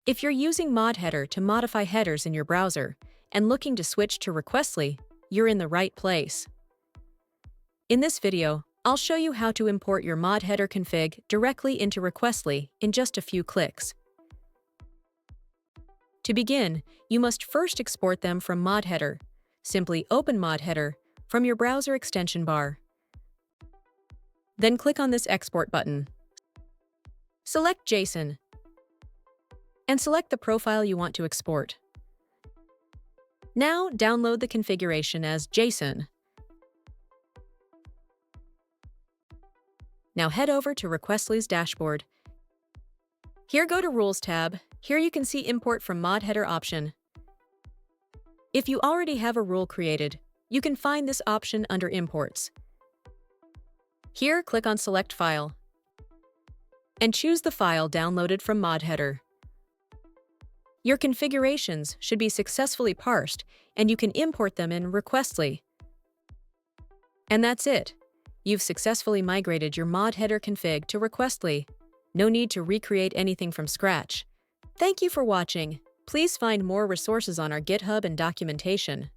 If you're using ModHeader to modify headers in your browser and looking to switch to Requestly, you're in the right place. In this video, I'll show you how to import your ModHeader config directly into Requestly in just a few clicks. To begin, you must first export them from ModHeader. Simply open ModHeader from your browser extension bar. Then click on this Export button. Select JSON and select the profile you want to export. Now download the configuration as JSON. Now head over to Requestly's dashboard. Here, go to Rules tab. Here you can see Import from ModHeader option. If you already have a rule created, you can find this option under Imports. Here, click on Select File and choose the file downloaded from ModHeader. Your configurations should be successfully parsed, and you can import them in Requestly. And that's it. You've successfully migrated your ModHeader config to Requestly. No need to recreate anything from scratch. Thank you for watching. Please find more resources on our GitHub and documentation.